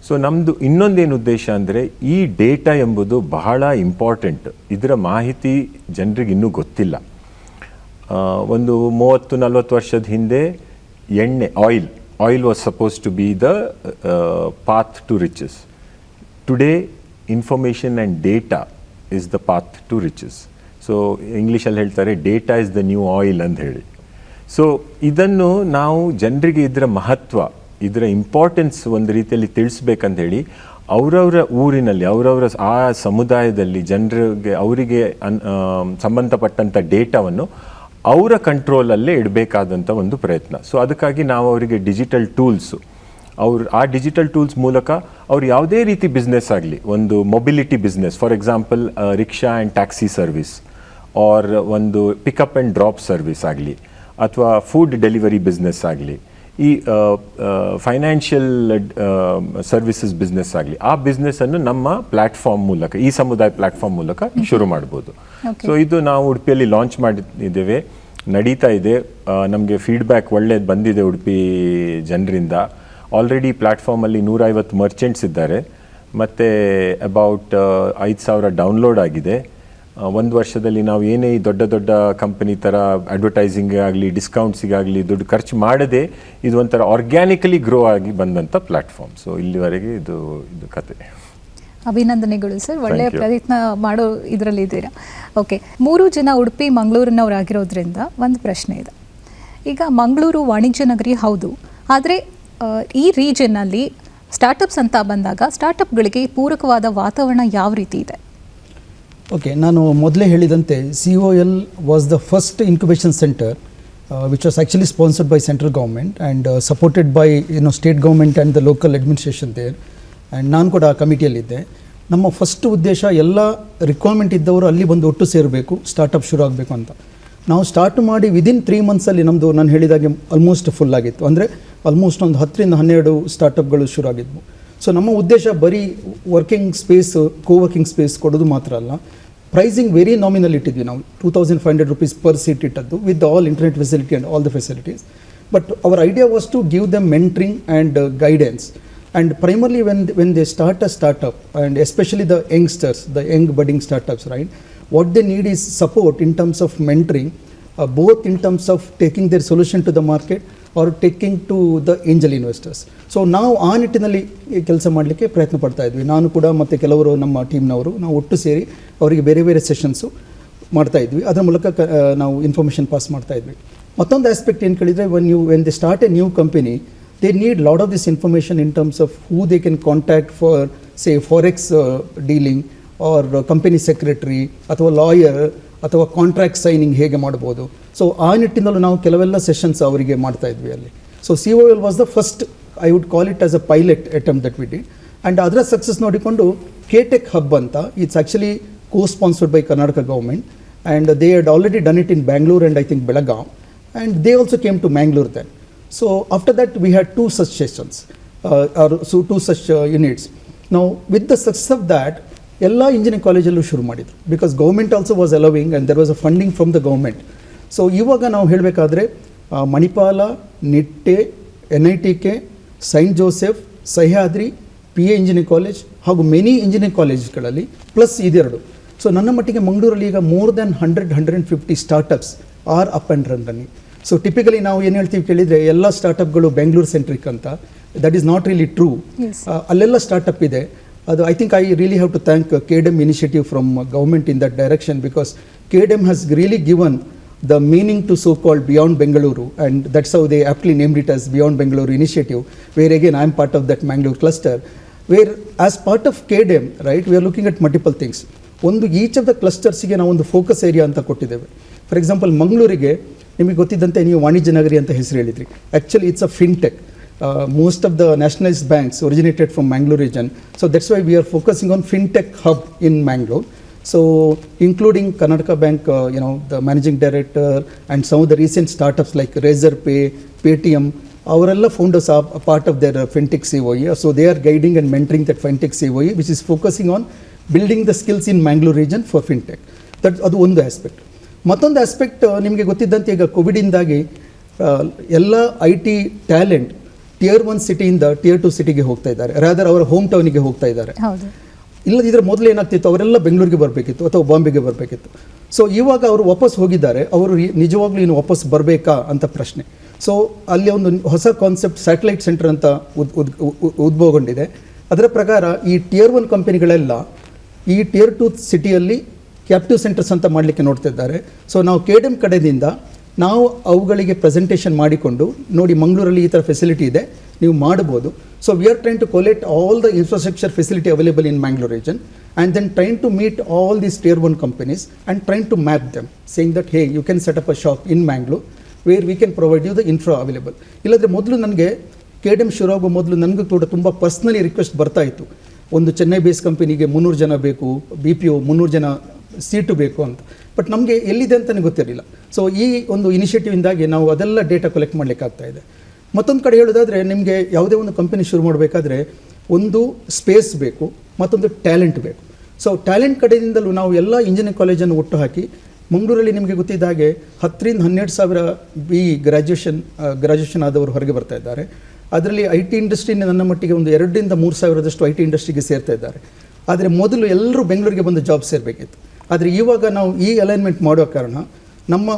ಸೊ ನಮ್ಮದು ಇನ್ನೊಂದೇನು ಉದ್ದೇಶ ಅಂದರೆ, ಈ ಡೇಟಾ ಎಂಬುದು ಬಹಳ ಇಂಪಾರ್ಟೆಂಟ್. ಇದರ ಮಾಹಿತಿ ಜನರಿಗೆ ಇನ್ನೂ ಗೊತ್ತಿಲ್ಲ. ಒಂದು 30-40 ವರ್ಷದ ಹಿಂದೆ ಎಣ್ಣೆ oil was suppose to be the path to riches. Today information and data is the path to riches. So ಇಂಗ್ಲೀಷಲ್ಲಿ ಹೇಳ್ತಾರೆ data is the new oil ಅಂತ ಹೇಳಿ. ಸೊ ಇದನ್ನು ನಾವು ಜನರಿಗೆ ಇದರ ಮಹತ್ವ, ಇದರ ಇಂಪಾರ್ಟೆನ್ಸ್ ಒಂದು ರೀತಿಯಲ್ಲಿ ತಿಳಿಸ್ಬೇಕಂತ ಹೇಳಿ ಅವರವರ ಊರಿನಲ್ಲಿ, ಅವರವರ ಆ ಸಮುದಾಯದಲ್ಲಿ ಅವರಿಗೆ ಸಂಬಂಧಪಟ್ಟಂಥ ಡೇಟಾವನ್ನು ಅವರ ಕಂಟ್ರೋಲಲ್ಲೇ ಇಡಬೇಕಾದಂಥ ಒಂದು ಪ್ರಯತ್ನ. ಸೊ ಅದಕ್ಕಾಗಿ ನಾವು ಅವರಿಗೆ ಡಿಜಿಟಲ್ ಟೂಲ್ಸು, ಆ ಡಿಜಿಟಲ್ ಟೂಲ್ಸ್ ಮೂಲಕ ಅವ್ರು ಯಾವುದೇ ರೀತಿ ಬಿಸ್ನೆಸ್ ಆಗಲಿ, ಒಂದು mobility business, for example rickshaw and taxi service, or ಒಂದು ಪಿಕಪ್ ಆ್ಯಂಡ್ ಡ್ರಾಪ್ ಸರ್ವಿಸ್ ಆಗಲಿ, ಅಥವಾ ಫುಡ್ ಡೆಲಿವರಿ ಬಿಸ್ನೆಸ್ ಆಗಲಿ, ಈ ಫೈನಾನ್ಷಿಯಲ್ ಸರ್ವಿಸಸ್ ಬಿಸ್ನೆಸ್ ಆಗಲಿ, ಆ ಬಿಸ್ನೆಸ್ಸನ್ನು ನಮ್ಮ ಪ್ಲ್ಯಾಟ್ಫಾರ್ಮ್ ಮೂಲಕ, ಈ ಸಮುದಾಯ ಪ್ಲ್ಯಾಟ್ಫಾರ್ಮ್ ಮೂಲಕ ಶುರು ಮಾಡ್ಬೋದು. ಸೊ ಇದು ನಾವು ಉಡುಪಿಯಲ್ಲಿ ಲಾಂಚ್ ಮಾಡಿದ್ದೇವೆ, ನಡೀತಾ ಇದೆ. ನಮಗೆ ಫೀಡ್ಬ್ಯಾಕ್ ಒಳ್ಳೇದು ಬಂದಿದೆ ಉಡುಪಿ ಜನರಿಂದ. ಆಲ್ರೆಡಿ ಪ್ಲ್ಯಾಟ್ಫಾರ್ಮಲ್ಲಿ 150 ಮರ್ಚೆಂಟ್ಸ್ ಇದ್ದಾರೆ, ಮತ್ತು ಅಬೌಟ್ 5,000 ಡೌನ್ಲೋಡ್ ಆಗಿದೆ. ಒಂದು ವರ್ಷದಲ್ಲಿ ನಾವು ಏನೇ ದೊಡ್ಡ ದೊಡ್ಡ ಕಂಪನಿ ಥರ ಅಡ್ವರ್ಟೈಸಿಂಗ್ ಆಗಲಿ, ಡಿಸ್ಕೌಂಟ್ಸಿಗಾಗಲಿ ದುಡ್ಡು ಖರ್ಚು ಮಾಡದೆ ಇದು ಒಂಥರ ಆರ್ಗ್ಯಾನಿಕಲಿ ಗ್ರೋ ಆಗಿ ಬಂದಂಥ ಪ್ಲ್ಯಾಟ್ಫಾರ್ಮ್. ಸೊ ಇಲ್ಲಿವರೆಗೆ ಇದು ಕತೆ. ಅಭಿನಂದನೆಗಳು ಸರ್, ಒಳ್ಳೆಯ ಪ್ರಯತ್ನ ಮಾಡೋ ಇದರಲ್ಲಿ ಇದ್ದೀರಾ. ಓಕೆ, 3 ಜನ ಉಡುಪಿ ಮಂಗಳೂರಿನವರಾಗಿರೋದ್ರಿಂದ ಒಂದು ಪ್ರಶ್ನೆ ಇದೆ. ಈಗ ಮಂಗಳೂರು ವಾಣಿಜ್ಯ ನಗರಿ ಹೌದು, ಆದರೆ ಈ ರೀಜನ್ನಲ್ಲಿ ಸ್ಟಾರ್ಟಪ್ಸ್ ಅಂತ ಬಂದಾಗ ಸ್ಟಾರ್ಟಪ್ಗಳಿಗೆ ಪೂರಕವಾದ ವಾತಾವರಣ ಯಾವ ರೀತಿ ಇದೆ? ಓಕೆ, ನಾನು ಮೊದಲೇ ಹೇಳಿದಂತೆ COL was the first incubation centre which was actually sponsored by central government and supported by state government and the local administration there. And ನಾನು ಕೂಡ ಆ ಕಮಿಟಿಯಲ್ಲಿದ್ದೆ. ನಮ್ಮ ಫಸ್ಟ್ ಉದ್ದೇಶ ಎಲ್ಲ ರಿಕ್ವೈರ್ಮೆಂಟ್ ಇದ್ದವರು ಅಲ್ಲಿ ಬಂದು ಒಟ್ಟು ಸೇರಬೇಕು, ಸ್ಟಾರ್ಟಪ್ ಶುರು ಆಗಬೇಕು ಅಂತ. ನಾವು ಸ್ಟಾರ್ಟ್ ಮಾಡಿ ವಿದಿನ್ 3 ಮಂತ್ಸಲ್ಲಿ ನಮ್ಮದು ನಾನು ಹೇಳಿದಾಗೆ ಆಲ್ಮೋಸ್ಟ್ ಫುಲ್ ಆಗಿತ್ತು. ಅಂದರೆ ಆಲ್ಮೋಸ್ಟ್ ಒಂದು 10-12 ಸ್ಟಾರ್ಟಪ್ಗಳು ಶುರು ಆಗಿದ್ವು. ಸೊ ನಮ್ಮ ಉದ್ದೇಶ ಬರೀ ವರ್ಕಿಂಗ್ ಸ್ಪೇಸ್, ಕೋವರ್ಕಿಂಗ್ ಸ್ಪೇಸ್ ಕೊಡೋದು ಮಾತ್ರ ಅಲ್ಲ, ಪ್ರೈಸಿಂಗ್ ವೆರಿ ನಾಮಿನಲ್ ಇಟ್ಟಿದ್ವಿ ನಾವು. 2,500 rupees ಪರ್ ಸೀಟ್ ಇಟ್ಟದ್ದು with all internet facility and all the facilities. But our idea was to give them mentoring and guidance. And primarily when they start a startup, and especially the youngsters, the young budding startups, right, what they need is support in terms of mentoring, both in terms of taking their solution to the market or taking to the angel investors. So ನಾವು ಆ ನಿಟ್ಟಿನಲ್ಲಿ ಕೆಲಸ ಮಾಡಲಿಕ್ಕೆ ಪ್ರಯತ್ನ ಪಡ್ತಾ ಇದ್ವಿ. ನಾನು ಕೂಡ ಮತ್ತು ಕೆಲವರು ನಮ್ಮ ಟೀಮ್ನವರು ನಾವು ಒಟ್ಟು ಸೇರಿ ಅವರಿಗೆ ಬೇರೆ ಬೇರೆ ಸೆಷನ್ಸು ಮಾಡ್ತಾ ಇದ್ವಿ. ಅದರ ಮೂಲಕ ನಾವು ಇನ್ಫಾರ್ಮೇಷನ್ ಪಾಸ್ ಮಾಡ್ತಾ ಇದ್ವಿ. ಮತ್ತೊಂದು ಆಸ್ಪೆಕ್ಟ್ ಏನು ಕೇಳಿದರೆ, when they start a new company, they need a lot of this information in terms of who they can contact for, say, forex dealing or company secretary ಅಥವಾ ಲಾಯರ್ ಅಥವಾ contract signing ಹೇಗೆ ಮಾಡ್ಬೋದು. So ಆ ನಿಟ್ಟಿನಲ್ಲೂ ನಾವು ಕೆಲವೆಲ್ಲ sessions ಅವರಿಗೆ ಮಾಡ್ತಾ ಇದ್ವಿ ಅಲ್ಲಿ. So COL was the first, I would call it as a pilot attempt that we did. And ಅದರ ಸಕ್ಸಸ್ ನೋಡಿಕೊಂಡು KTech ಹಬ್ ಅಂತ, it's actually co-sponsored by Karnataka government, and they had already done it in Bangalore and I think Belgaum, and they also came to Mangalore then. So after that we had 2 such sessions, or 2 such units. Now with the success of that, ಎಲ್ಲ engineering ಕಾಲೇಜಲ್ಲೂ ಶುರು ಮಾಡಿದ್ರು, because government also was allowing and there was a funding from the government. So ಇವಾಗ ನಾವು ಹೇಳಬೇಕಾದ್ರೆ Manipal, Nitte, NITK, Saint Joseph, Sahyadri, PA engineering college ಹಾಗೂ many engineering ಕಾಲೇಜ್ಗಳಲ್ಲಿ plus ಇದೆರಡು. ಸೊ ನನ್ನ ಮಟ್ಟಿಗೆ ಮಂಗಳೂರಲ್ಲಿ ಈಗ more than 100-150 startups are up and running. So typically ನಾವು ಏನು ಹೇಳ್ತೀವಿ ಕೇಳಿದರೆ, ಎಲ್ಲ ಸ್ಟಾರ್ಟಪ್ಗಳು ಬೆಂಗಳೂರು ಸೆಂಟ್ರಿಕ್ ಅಂತ. That is not really true. ಅಲ್ಲೆಲ್ಲ ಸ್ಟಾರ್ಟಪ್ ಇದೆ. ಅದು I think I really have to thank KDM initiative from government in that direction, because KDM has really given the meaning to so-called Beyond Bengaluru, and that's how they aptly named it as Beyond Bengaluru initiative, where again I am part of that Mangalore cluster, where as part of KDM, right, we are looking at multiple things. ಒಂದು each of the ಕ್ಲಸ್ಟರ್ಸಿಗೆ ನಾವು ಒಂದು focus area ಅಂತ ಕೊಟ್ಟಿದ್ದೇವೆ. For example ಮಂಗಳೂರಿಗೆ ನಿಮಗೆ ಗೊತ್ತಿದ್ದಂತೆ ನೀವು ವಾಣಿಜ್ಯ ನಗರಿ ಅಂತ ಹೆಸರು ಹೇಳಿದ್ರಿ. Actually it's a fintech. most of the nationalized banks originated from Mangalore region. So that's why we are focusing on fintech hub in Mangalore. So including Karnataka Bank, the managing director and some of the recent startups like Razorpay, Paytm, ಅವರೆಲ್ಲ founders are a part of their fintech COE. So they are guiding and mentoring that fintech COE, which is focusing on building the skills in Mangalore region for fintech. ಅದು ಒಂದು aspect. ಮತ್ತೊಂದು aspect ನಿಮಗೆ ಗೊತ್ತಿದ್ದಂತೆ ಈಗ ಕೋವಿಡಿಂದಾಗಿ ಎಲ್ಲ IT talent Tier 1 ಸಿಟಿಯಿಂದ Tier 2 ಸಿಟಿಗೆ ಹೋಗ್ತಾ ಇದ್ದಾರೆ, rather ಅವರ ಹೋಮ್ ಟೌನಿಗೆ ಹೋಗ್ತಾ ಇದ್ದಾರೆ. ಇಲ್ಲದಿದ್ರೆ ಮೊದಲು ಏನಾಗ್ತಿತ್ತು, ಅವರೆಲ್ಲ ಬೆಂಗಳೂರಿಗೆ ಬರಬೇಕಿತ್ತು ಅಥವಾ ಬಾಂಬೆಗೆ ಬರಬೇಕಿತ್ತು. ಸೊ ಇವಾಗ ಅವರು ವಾಪಸ್ ಹೋಗಿದ್ದಾರೆ, ಅವರು ನಿಜವಾಗ್ಲೂ ಇನ್ನು ವಾಪಸ್ ಬರಬೇಕಾ ಅಂತ ಪ್ರಶ್ನೆ. ಸೊ ಅಲ್ಲಿ ಒಂದು ಹೊಸ ಕಾನ್ಸೆಪ್ಟ್ ಸ್ಯಾಟಲೈಟ್ ಸೆಂಟರ್ ಅಂತ ಉದ್ಭವಗೊಂಡಿದೆ. ಅದರ ಪ್ರಕಾರ ಈ Tier 1 ಕಂಪನಿಗಳೆಲ್ಲ ಈ Tier 2 ಸಿಟಿಯಲ್ಲಿ ಕ್ಯಾಪ್ಟಿವ್ ಸೆಂಟರ್ಸ್ ಅಂತ ಮಾಡಲಿಕ್ಕೆ ನೋಡ್ತಿದ್ದಾರೆ. ಸೊ ನಾವು KDM ಕಡೆಯಿಂದ ನಾವು ಅವುಗಳಿಗೆ ಪ್ರೆಸೆಂಟೇಷನ್ ಮಾಡಿಕೊಂಡು, ನೋಡಿ ಮಂಗಳೂರಲ್ಲಿ ಈ ಥರ ಫೆಸಿಲಿಟಿ ಇದೆ, ನೀವು ಮಾಡ್ಬೋದು. So we are train to collect all the infrastructure facility available in Mangalore region and then trying to meet all these Tier 1 companies and trying to map them, saying that hey, you can set up a shop in Mangalore where we can provide you the infra available. ಇಲ್ಲದ್ರೆ ಮೊದಲು ನನಗೆ KDM ಶುರು ಆಗೋ ಮೊದಲು ನನಗೂ ಕೂಡ ತುಂಬ personally request ಬರ್ತಾ ಇತ್ತು, ಒಂದು ಚೆನ್ನೈ ಬೇಸ್ ಕಂಪನಿಗೆ 300 ಜನ ಬೇಕು, BPO 300 ಜನ ಸೀಟು ಬೇಕು ಅಂತ. ಬಟ್ ನಮಗೆ ಎಲ್ಲಿದೆ ಅಂತಲೇ ಗೊತ್ತಿರಲಿಲ್ಲ. ಸೊ ಈ ಒಂದು ಇನಿಷಿಯೇಟಿವಿಂದಾಗಿ ನಾವು ಅದೆಲ್ಲ ಡೇಟಾ ಕಲೆಕ್ಟ್ ಮಾಡಲಿಕ್ಕಾಗ್ತಾ ಇದೆ. ಮತ್ತೊಂದು ಕಡೆ ಹೇಳೋದಾದರೆ, ನಿಮಗೆ ಯಾವುದೇ ಒಂದು ಕಂಪನಿ ಶುರು ಮಾಡಬೇಕಾದ್ರೆ ಒಂದು ಸ್ಪೇಸ್ ಬೇಕು, ಮತ್ತೊಂದು ಟ್ಯಾಲೆಂಟ್ ಬೇಕು. ಸೊ ಟ್ಯಾಲೆಂಟ್ ಕಡೆಯಿಂದಲೂ ನಾವು ಎಲ್ಲ ಇಂಜಿನಿಯರಿಂಗ್ ಕಾಲೇಜನ್ನು ಒಟ್ಟು ಹಾಕಿ ಮಂಗಳೂರಲ್ಲಿ ನಿಮಗೆ ಗೊತ್ತಿದ್ದ ಹಾಗೆ 10,000 to 12,000 BE ಗ್ರ್ಯಾಜುಯೇಷನ್ ಆದವರು ಹೊರಗೆ ಬರ್ತಾ ಇದ್ದಾರೆ. ಅದರಲ್ಲಿ IT ಇಂಡಸ್ಟ್ರಿನ ನನ್ನ ಮಟ್ಟಿಗೆ ಒಂದು 2,000 to 3,000 IT ಇಂಡಸ್ಟ್ರಿಗೆ ಸೇರ್ತಾ ಇದ್ದಾರೆ. ಆದರೆ ಮೊದಲು ಎಲ್ಲರೂ ಬೆಂಗಳೂರಿಗೆ ಬಂದು ಜಾಬ್ ಸೇರಬೇಕಿತ್ತು. ಆದರೆ ಇವಾಗ ನಾವು ಈ ಅಲೈನ್ಮೆಂಟ್ ಮಾಡೋ ಕಾರಣ ನಮ್ಮ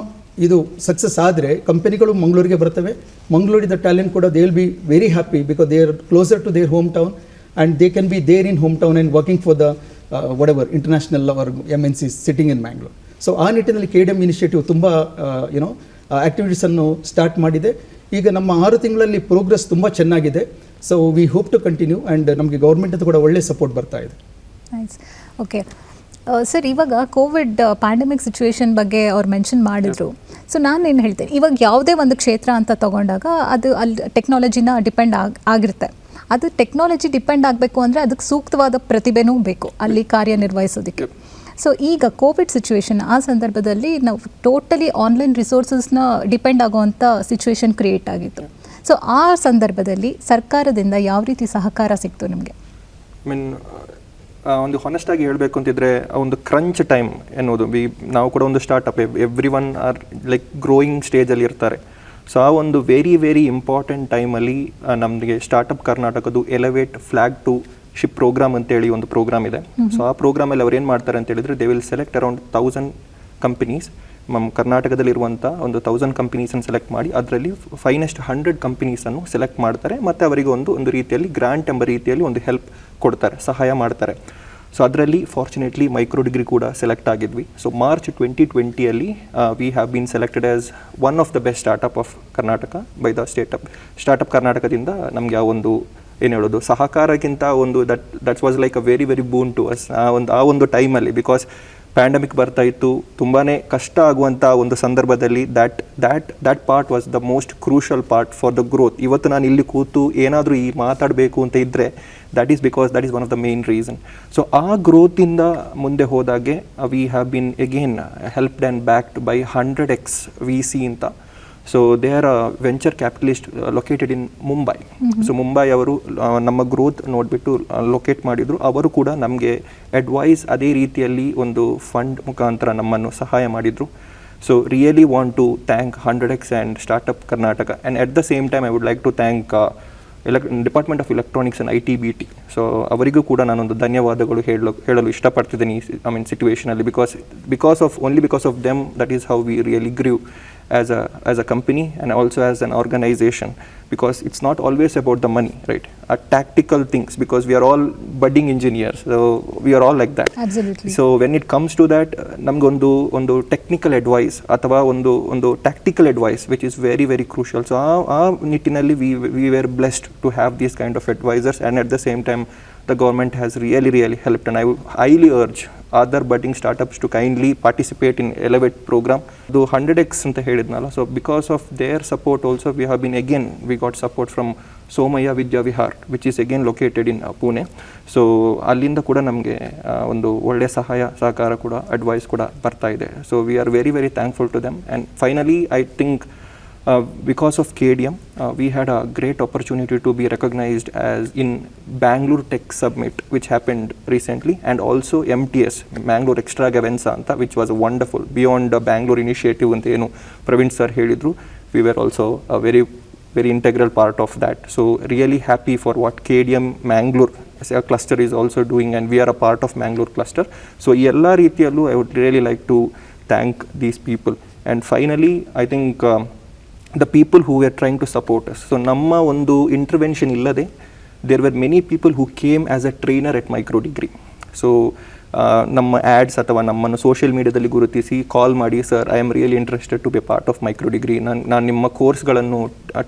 ಇದು ಸಕ್ಸಸ್ ಆದರೆ ಕಂಪನಿಗಳು ಮಂಗಳೂರಿಗೆ ಬರ್ತವೆ. ಮಂಗಳೂರಿನ ಟ್ಯಾಲೆಂಟ್ ಕೂಡ they will be very happy because they are closer to their home town and they can be there in home town and working for the whatever international or MNCs sitting in Mangalore. So ಆ ನಿಟ್ಟಿನಲ್ಲಿ KDM initiative ತುಂಬ ಆ್ಯಕ್ಟಿವಿಟೀಸನ್ನು start ಮಾಡಿದೆ. ಈಗ ನಮ್ಮ 6 ತಿಂಗಳಲ್ಲಿ progress ತುಂಬ ಚೆನ್ನಾಗಿದೆ. So we hope to continue and ನಮಗೆ ಗೌರ್ಮೆಂಟ್ ಕೂಡ ಒಳ್ಳೆ ಸಪೋರ್ಟ್ ಬರ್ತಾ ಇದೆ. ನೈಸ್. ಓಕೆ ಸರ್, ಇವಾಗ ಕೋವಿಡ್ ಪ್ಯಾಂಡಮಿಕ್ ಸಿಚುವೇಶನ್ ಬಗ್ಗೆ ಅವ್ರು ಮೆನ್ಷನ್ ಮಾಡಿದ್ರು. ಸೊ ನಾನೇನು ಹೇಳ್ತೇನೆ, ಇವಾಗ ಯಾವುದೇ ಒಂದು ಕ್ಷೇತ್ರ ಅಂತ ತಗೊಂಡಾಗ ಅದು ಅಲ್ಲಿ ಟೆಕ್ನಾಲಜಿನ ಡಿಪೆಂಡ್ ಆಗಿರುತ್ತೆ. ಅದು ಟೆಕ್ನಾಲಜಿ ಡಿಪೆಂಡ್ ಆಗಬೇಕು ಅಂದರೆ ಅದಕ್ಕೆ ಸೂಕ್ತವಾದ ಪ್ರತಿಭೆನೂ ಬೇಕು ಅಲ್ಲಿ ಕಾರ್ಯನಿರ್ವಹಿಸೋದಕ್ಕೆ. ಸೊ ಈಗ ಕೋವಿಡ್ ಸಿಚುವೇಶನ್ ಆ ಸಂದರ್ಭದಲ್ಲಿ ನಾವು ಟೋಟಲಿ ಆನ್ಲೈನ್ ರಿಸೋರ್ಸಸ್ನ ಡಿಪೆಂಡ್ ಆಗುವಂಥ ಸಿಚುವೇಶನ್ ಕ್ರಿಯೇಟ್ ಆಗಿತ್ತು. ಸೊ ಆ ಸಂದರ್ಭದಲ್ಲಿ ಸರ್ಕಾರದಿಂದ ಯಾವ ರೀತಿ ಸಹಕಾರ ಸಿಕ್ತು ನಿಮಗೆ? ಒಂದು ಹಾನೆಸ್ಟ್ ಆಗಿ ಹೇಳಬೇಕು ಅಂತಿದ್ರೆ, ಒಂದು ಕ್ರಂಚ್ ಟೈಮ್ ಎನ್ನುವುದು, ನಾವು ಕೂಡ ಒಂದು startup, every one are like growing ಸ್ಟೇಜಲ್ಲಿ ಇರ್ತಾರೆ. ಸೊ ಆ ಒಂದು ವೆರಿ ವೆರಿ ಇಂಪಾರ್ಟೆಂಟ್ ಟೈಮಲ್ಲಿ ನಮಗೆ ಸ್ಟಾರ್ಟಪ್ ಕರ್ನಾಟಕದ್ದು ಎಲೆವೇಟ್ ಫ್ಲಾಗ್ ಟು ಶಿಪ್ ಪ್ರೋಗ್ರಾಮ್ ಅಂತೇಳಿ ಒಂದು ಪ್ರೋಗ್ರಾಮ್ ಇದೆ. ಸೊ ಆ ಪ್ರೋಗ್ರಾಮಲ್ಲಿ ಅವ್ರು ಏನು ಮಾಡ್ತಾರೆ ಅಂತ ಹೇಳಿದ್ರೆ, they will select around 1,000 companies. ನಮ್ಮ ಕರ್ನಾಟಕದಲ್ಲಿರುವಂಥ ಒಂದು 1,000 ಕಂಪನೀಸನ್ನು ಸೆಲೆಕ್ಟ್ ಮಾಡಿ ಅದರಲ್ಲಿ ಫೈನೆಸ್ಟ್ 100 ಕಂಪನೀಸನ್ನು ಸೆಲೆಕ್ಟ್ ಮಾಡ್ತಾರೆ. ಮತ್ತು ಅವರಿಗೆ ಒಂದು ರೀತಿಯಲ್ಲಿ ಗ್ರಾಂಟ್ ಎಂಬ ರೀತಿಯಲ್ಲಿ ಒಂದು ಹೆಲ್ಪ್ ಕೊಡ್ತಾರೆ, ಸಹಾಯ ಮಾಡ್ತಾರೆ. ಸೊ ಅದರಲ್ಲಿ ಫಾರ್ಚುನೇಟ್ಲಿ ಮೈಕ್ರೋ ಡಿಗ್ರಿ ಕೂಡ ಸೆಲೆಕ್ಟ್ ಆಗಿದ್ವಿ. So March 2020 we have been selected as one of the best startup of Karnataka by the startup ಕರ್ನಾಟಕದಿಂದ. ನಮಗೆ ಆ ಒಂದು ಏನು ಹೇಳೋದು, ಸಹಕಾರಕ್ಕಿಂತ ಒಂದು that's was like a very very boon to us ಆ ಒಂದು ಟೈಮಲ್ಲಿ. ಬಿಕಾಸ್ ಪ್ಯಾಂಡಮಿಕ್ ಬರ್ತಾ ಇತ್ತು, ತುಂಬಾ ಕಷ್ಟ ಆಗುವಂಥ ಒಂದು ಸಂದರ್ಭದಲ್ಲಿ that part was the most crucial part for the growth. ಇವತ್ತು ನಾನು ಇಲ್ಲಿ ಕೂತು ಏನಾದರೂ ಈ ಮಾತಾಡಬೇಕು ಅಂತ ಇದ್ದರೆ that is one of the main reason. So ಆ ಗ್ರೋತಿಂದ ಮುಂದೆ ಹೋದಾಗೆ we have been again helped and backed by 100x VC ಅಂತ. So they are a venture capitalist located in Mumbai. So Mumbai ಅವರು ನಮ್ಮ ಗ್ರೋತ್ ನೋಡಿಬಿಟ್ಟು ಲೊಕೇಟ್ ಮಾಡಿದರು. ಅವರು ಕೂಡ ನಮಗೆ ಅಡ್ವೈಸ್ ಅದೇ ರೀತಿಯಲ್ಲಿ ಒಂದು ಫಂಡ್ ಮುಖಾಂತರ ನಮ್ಮನ್ನು ಸಹಾಯ ಮಾಡಿದರು. So really want to thank 100x and startup Karnataka. And at the same time I would like to thank department of electronics and IT-BT. So ಅವರಿಗೂ ಕೂಡ ನಾನೊಂದು ಧನ್ಯವಾದಗಳು ಹೇಳಲು ಇಷ್ಟಪಡ್ತಿದ್ದೀನಿ ಸಿಚುವೇಷನಲ್ಲಿ. Because of them that is how we really grieve as a company and also as an organization, because it's not always about the money, right? Tactical things, because we are all budding engineers, so we are all like that. Absolutely. So when it comes to that, namge ಒಂದು technical advice ಅಥವಾ ಒಂದು tactical advice which is very very crucial. So ಆ ನಿಟ್ಟಿನಲ್ಲಿ we were blessed to have these kind of advisors, and at the same time the government has really helped, and I would highly urge other budding startups to kindly participate in Elevate program. The 100x anta helidnala, so because of their support also we got support from Somaya Vidya Vihar, which is again located in Pune. So ಅಲ್ಲಿಂದ ಕೂಡ ನಮಗೆ ಒಂದು ಒಳ್ಳೆ ಸಹಕಾರ ಕೂಡ advice ಕೂಡ ಬರ್ತಾ ಇದೆ. So we are very thankful to them. And finally I think because of KDM, we had a great opportunity to be recognized as in Bangalore Tech Summit, which happened recently, and also MTS, Bangalore Extravaganza anta, which was wonderful. Beyond the Bangalore initiative anta ಏನು Praveen sir ಹೇಳಿದ್ರು, we were also a very integral part of that. So really happy for what KDM Mangalore as a cluster is also doing, and we are a part of Mangalore cluster. So ಎಲ್ಲ ರೀತಿಯಲ್ಲೂ I would really like to thank these people. And finally I think the people who were trying to support us. So ನಮ್ಮ ಒಂದು intervention illade, there were many people who came as a trainer at micro degree. So ನಮ್ಮ ads ಅಥವಾ ನಮ್ಮನ್ನು social ಮೀಡಿಯಾದಲ್ಲಿ ಗುರುತಿಸಿ call ಮಾಡಿ, sir I am really interested to be part of micro degree, ನಾನು ನಿಮ್ಮ ಕೋರ್ಸ್ಗಳನ್ನು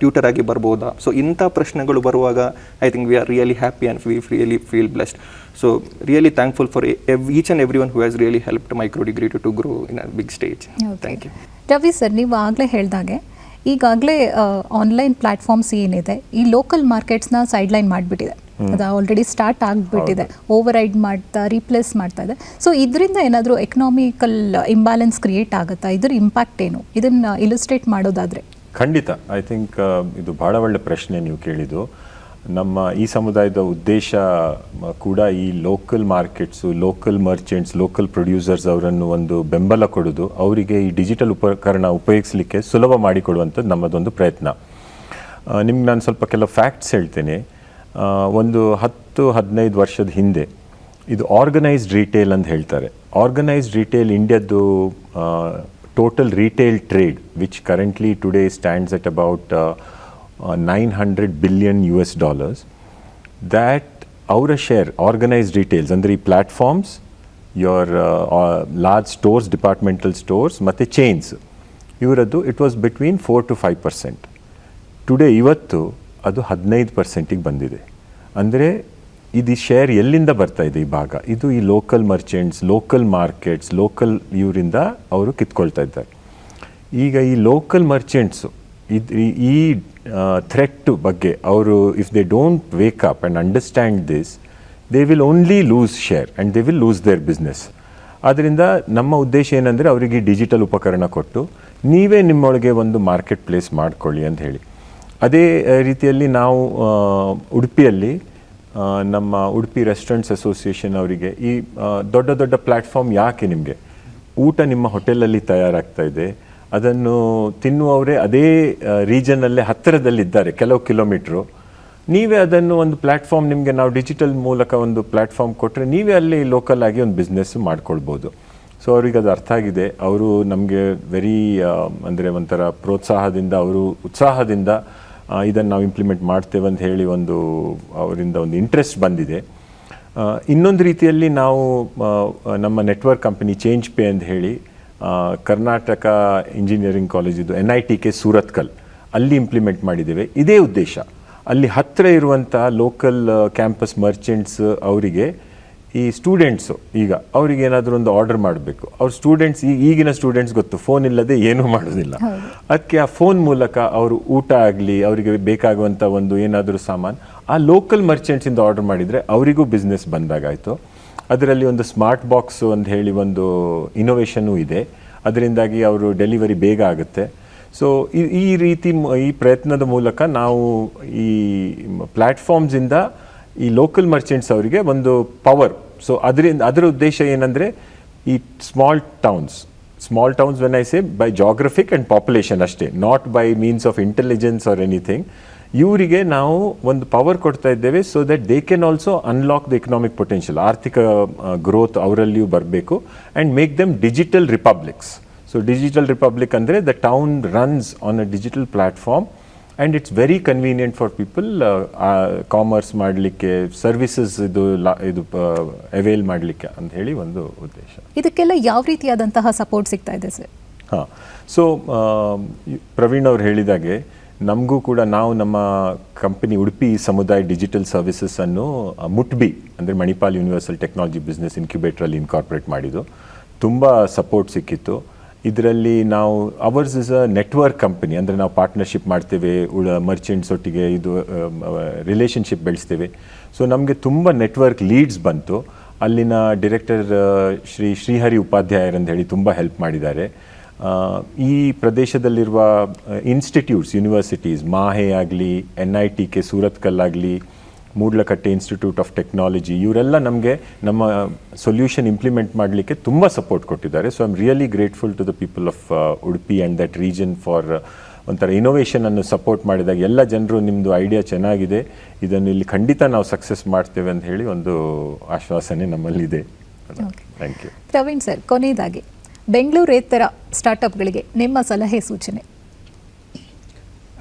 ಟ್ಯೂಟರ್ ಆಗಿ ಬರ್ಬೋದಾ. ಸೊ ಇಂಥ ಪ್ರಶ್ನೆಗಳು ಬರುವಾಗ I think we are really happy and we really feel blessed. So really thankful for each and every one who has really helped micro degree to grow in a big stage. Thank you. Ravi sir, ನೀವು ಆಗಲೇ ಹೇಳಿದಾಗೆ ಈಗಾಗಲೇ online platforms ಏನಿದೆ ಈ local ಮಾರ್ಕೆಟ್ಸ್ನ sideline ಮಾಡಿಬಿಟ್ಟಿದೆ. ಅದು already start ಆಗಿಬಿಟ್ಟಿದೆ, over ride ಮಾಡ್ತಾ replace ಮಾಡ್ತಾ ಇದೆ. ಸೊ ಇದರಿಂದ ಏನಾದರೂ ಎಕನಾಮಿಕಲ್ ಇಂಬ್ಯಾಲೆನ್ಸ್ ಕ್ರಿಯೇಟ್ ಆಗುತ್ತಾ? ಇದರ ಇಂಪ್ಯಾಕ್ಟ್ ಏನು, ಇದನ್ನು ಇಲುಸ್ಟ್ರೇಟ್ ಮಾಡೋದಾದರೆ? ಖಂಡಿತ. ಐ ಥಿಂಕ್ ಇದು ಭಾಳ ಒಳ್ಳೆ ಪ್ರಶ್ನೆ ನೀವು ಕೇಳಿದ್ದು. ನಮ್ಮ ಈ ಸಮುದಾಯದ ಉದ್ದೇಶ ಕೂಡ ಈ local markets, local merchants, local producers ಅವರನ್ನು ಒಂದು ಬೆಂಬಲ ಕೊಡೋದು, ಅವರಿಗೆ ಈ ಡಿಜಿಟಲ್ ಉಪಕರಣ ಉಪಯೋಗಿಸಲಿಕ್ಕೆ ಸುಲಭ ಮಾಡಿಕೊಡುವಂಥದ್ದು ನಮ್ಮದೊಂದು ಪ್ರಯತ್ನ. ನಿಮ್ಗೆ ನಾನು ಸ್ವಲ್ಪ ಕೆಲವು ಫ್ಯಾಕ್ಟ್ಸ್ ಹೇಳ್ತೇನೆ. ಒಂದು 10-15 ವರ್ಷದ ಹಿಂದೆ ಇದು ಆರ್ಗನೈಸ್ಡ್ ರಿಟೇಲ್ ಅಂತ ಹೇಳ್ತಾರೆ. ಆರ್ಗನೈಸ್ಡ್ ರಿಟೇಲ್ ಇಂಡಿಯಾದ್ದು total retail trade, which currently today stands at about $900 billion, that ಅವರ ಶೇರ್ ಆರ್ಗನೈಸ್ಡ್ ರಿಟೇಲ್ಸ್ ಅಂದರೆ ಈ platforms, your large stores, departmental stores ಮತ್ತು ಚೈನ್ಸ್, ಇವರದ್ದು ಇಟ್ ವಾಸ್ ಬಿಟ್ವೀನ್ 4-5%. ಟುಡೇ ಇವತ್ತು ಅದು 15% ಬಂದಿದೆ. ಅಂದರೆ ಇದು ಶೇರ್ ಎಲ್ಲಿಂದ ಬರ್ತಾ ಇದೆ ಈ ಭಾಗ? ಇದು ಈ local merchants, local markets, local ಇವರಿಂದ ಅವರು ಕಿತ್ಕೊಳ್ತಾ ಇದ್ದಾರೆ. ಈಗ ಈ ಲೋಕಲ್ ಮರ್ಚೆಂಟ್ಸು ಈ ಥ್ರೆಟ್ ಬಗ್ಗೆ ಅವರು if they don't wake up and understand this, they will only lose share and they will lose their business. ಆದ್ದರಿಂದ ನಮ್ಮ ಉದ್ದೇಶ ಏನಂದರೆ ಅವರಿಗೆ ಡಿಜಿಟಲ್ ಉಪಕರಣ ಕೊಟ್ಟು ನೀವೇ ನಿಮ್ಮೊಳಗೆ ಒಂದು ಮಾರ್ಕೆಟ್ ಪ್ಲೇಸ್ ಮಾಡಿಕೊಳ್ಳಿ ಅಂತ ಹೇಳಿ. ಅದೇ ರೀತಿಯಲ್ಲಿ ನಾವು ಉಡುಪಿಯಲ್ಲಿ ನಮ್ಮ ಉಡುಪಿ ರೆಸ್ಟೋರೆಂಟ್ಸ್ ಅಸೋಸಿಯೇಷನ್ ಅವರಿಗೆ ಈ ದೊಡ್ಡ ದೊಡ್ಡ ಪ್ಲ್ಯಾಟ್ಫಾರ್ಮ್ ಯಾಕೆ, ನಿಮಗೆ ಊಟ ನಿಮ್ಮ ಹೋಟೆಲಲ್ಲಿ ತಯಾರಾಗ್ತಾ ಇದೆ, ಅದನ್ನು ತಿನ್ನುವವರೇ ಅದೇ ರೀಜನಲ್ಲೇ ಹತ್ತಿರದಲ್ಲಿದ್ದಾರೆ ಕೆಲವು ಕಿಲೋಮೀಟ್ರು, ನೀವೇ ಅದನ್ನು ಒಂದು ಪ್ಲ್ಯಾಟ್ಫಾರ್ಮ್, ನಿಮಗೆ ನಾವು ಡಿಜಿಟಲ್ ಮೂಲಕ ಒಂದು ಪ್ಲ್ಯಾಟ್ಫಾರ್ಮ್ ಕೊಟ್ಟರೆ ನೀವೇ ಅಲ್ಲಿ ಲೋಕಲ್ ಆಗಿ ಒಂದು ಬಿಸ್ನೆಸ್ ಮಾಡ್ಕೊಳ್ಬೋದು. ಸೊ ಅವ್ರಿಗೆ ಅದು ಅರ್ಥ ಆಗಿದೆ. ಅವರು ನಮಗೆ ವೆರಿ ಅಂದರೆ ಒಂಥರ ಪ್ರೋತ್ಸಾಹದಿಂದ, ಅವರು ಉತ್ಸಾಹದಿಂದ ಇದನ್ನು ನಾವು ಇಂಪ್ಲಿಮೆಂಟ್ ಮಾಡ್ತೇವೆ ಅಂತ ಹೇಳಿ ಒಂದು ಅವರಿಂದ ಒಂದು ಇಂಟ್ರೆಸ್ಟ್ ಬಂದಿದೆ. ಇನ್ನೊಂದು ರೀತಿಯಲ್ಲಿ ನಾವು ನಮ್ಮ ನೆಟ್ವರ್ಕ್ ಕಂಪನಿ ಚೇಂಜ್ ಪೇ ಅಂತ ಹೇಳಿ ಕರ್ನಾಟಕ ಇಂಜಿನಿಯರಿಂಗ್ ಕಾಲೇಜಿದು NITK ಸೂರತ್ಕಲ್ ಅಲ್ಲಿ ಇಂಪ್ಲಿಮೆಂಟ್ ಮಾಡಿದ್ದೇವೆ. ಇದೇ ಉದ್ದೇಶ, ಅಲ್ಲಿ ಹತ್ತಿರ ಇರುವಂಥ ಲೋಕಲ್ ಕ್ಯಾಂಪಸ್ ಮರ್ಚೆಂಟ್ಸ್ ಅವರಿಗೆ ಈ ಸ್ಟೂಡೆಂಟ್ಸು ಈಗ ಅವರಿಗೆ ಏನಾದರೂ ಒಂದು ಆರ್ಡರ್ ಮಾಡಬೇಕು, ಅವ್ರ ಸ್ಟೂಡೆಂಟ್ಸ್ ಈಗಿನ ಸ್ಟೂಡೆಂಟ್ಸ್ ಗೊತ್ತು, ಫೋನ್ ಇಲ್ಲದೆ ಏನೂ ಮಾಡೋದಿಲ್ಲ. ಅದಕ್ಕೆ ಆ ಫೋನ್ ಮೂಲಕ ಅವರು ಊಟ ಆಗಲಿ, ಅವರಿಗೆ ಬೇಕಾಗುವಂಥ ಒಂದು ಏನಾದರೂ ಸಾಮಾನು ಆ ಲೋಕಲ್ ಮರ್ಚೆಂಟ್ಸಿಂದ ಆರ್ಡರ್ ಮಾಡಿದರೆ ಅವರಿಗೂ ಬಿಸ್ನೆಸ್ ಬಂದಾಗಾಯಿತು. ಅದರಲ್ಲಿ ಒಂದು ಸ್ಮಾರ್ಟ್ ಬಾಕ್ಸು ಅಂತ ಹೇಳಿ ಒಂದು ಇನೋವೇಷನ್ನೂ ಇದೆ, ಅದರಿಂದಾಗಿ ಅವರು ಡೆಲಿವರಿ ಬೇಗ ಆಗುತ್ತೆ. ಸೊ ಈ ರೀತಿ ಈ ಪ್ರಯತ್ನದ ಮೂಲಕ ನಾವು ಈ ಪ್ಲ್ಯಾಟ್ಫಾರ್ಮ್ಸಿಂದ ಈ ಲೋಕಲ್ ಮರ್ಚೆಂಟ್ಸ್ ಅವರಿಗೆ ಒಂದು ಪವರ್. ಸೊ ಅದರ ಉದ್ದೇಶ ಏನಂದರೆ ಈ small towns when I say by geographic and population ಅಷ್ಟೇ, not by means of intelligence or anything, ಇವರಿಗೆ ನಾವು ಒಂದು ಪವರ್ ಕೊಡ್ತಾ ಇದ್ದೇವೆ. So that they can also unlock the economic potential, ಆರ್ಥಿಕ ಗ್ರೋತ್ ಅವರಲ್ಲಿಯೂ ಬರಬೇಕು, and make them digital republics. So digital republic ಅಂದರೆ the town runs on a digital platform and it's very convenient for people commerce ಮಾಡಲಿಕ್ಕೆ, services ಇದು avail ಮಾಡಲಿಕ್ಕೆ ಅಂತ ಹೇಳಿ ಒಂದು ಉದ್ದೇಶ. ಇದಕ್ಕೆಲ್ಲ ಯಾವ ರೀತಿಯಾದಂತಹ ಸಪೋರ್ಟ್ ಸಿಗ್ತಾ ಇದೆ ಸರ್? ಹಾಂ, ಸೊ ಪ್ರವೀಣ್ ಅವ್ರು ಹೇಳಿದಾಗೆ ನಮಗೂ ಕೂಡ ನಾವು ನಮ್ಮ ಕಂಪನಿ ಉಡುಪಿ ಸಮುದಾಯ ಡಿಜಿಟಲ್ ಸರ್ವಿಸಸ್ಸನ್ನು ಮುಟ್ಬಿ ಅಂದರೆ ಮಣಿಪಾಲ್ ಯೂನಿವರ್ಸಲ್ ಟೆಕ್ನಾಲಜಿ ಬಿಸ್ನೆಸ್ ಇನ್ಕ್ಯುಬೇಟ್ರಲ್ಲಿ ಇನ್ಕಾರ್ಪೊರೇಟ್ ಮಾಡಿದ್ದು. ತುಂಬ ಸಪೋರ್ಟ್ ಸಿಕ್ಕಿತ್ತು. ಇದರಲ್ಲಿ ನಾವು ours is a network company, ಅಂದರೆ ನಾವು ಪಾರ್ಟ್ನರ್ಶಿಪ್ ಮಾಡ್ತೇವೆ ಮರ್ಚೆಂಟ್ಸ್ ಒಟ್ಟಿಗೆ, ಇದು ರಿಲೇಷನ್ಶಿಪ್ ಬೆಳೆಸ್ತೇವೆ. ಸೊ ನಮಗೆ ತುಂಬ ನೆಟ್ವರ್ಕ್ ಲೀಡ್ಸ್ ಬಂತು. ಅಲ್ಲಿನ ಡೈರೆಕ್ಟರ್ ಶ್ರೀಹರಿ ಉಪಾಧ್ಯಾಯರಂತ ಹೇಳಿ ತುಂಬ ಹೆಲ್ಪ್ ಮಾಡಿದ್ದಾರೆ. ಈ ಪ್ರದೇಶದಲ್ಲಿರುವ ಇನ್ಸ್ಟಿಟ್ಯೂಟ್ಸ್, ಯೂನಿವರ್ಸಿಟೀಸ್, ಮಾಹೆ ಆಗಲಿ, NITK Surathkal Moodlakatte institute of technology, ಇವರೆಲ್ಲ ನಮಗೆ ನಮ್ಮ ಸೊಲ್ಯೂಷನ್ ಇಂಪ್ಲಿಮೆಂಟ್ ಮಾಡಲಿಕ್ಕೆ ತುಂಬ ಸಪೋರ್ಟ್ ಕೊಟ್ಟಿದ್ದಾರೆ. So I am really grateful to the people of Udupi and that region for ಒಂಥರ ಇನೋವೇಷನನ್ನು ಸಪೋರ್ಟ್ ಮಾಡಿದಾಗ ಎಲ್ಲ ಜನರು ನಿಮ್ಮದು ಐಡಿಯಾ ಚೆನ್ನಾಗಿದೆ, ಇದನ್ನು ಇಲ್ಲಿ ಖಂಡಿತ ನಾವು ಸಕ್ಸಸ್ ಮಾಡ್ತೇವೆ ಅಂತ ಹೇಳಿ ಒಂದು ಆಶ್ವಾಸನೆ ನಮ್ಮಲ್ಲಿದೆ. Thank you. ಪ್ರವೀಣ್ ಸರ್, ಕೊನೆಯದಾಗಿ ಬೆಂಗಳೂರೇತರ ಸ್ಟಾರ್ಟಪ್ಗಳಿಗೆ ನಿಮ್ಮ ಸಲಹೆ ಸೂಚನೆ?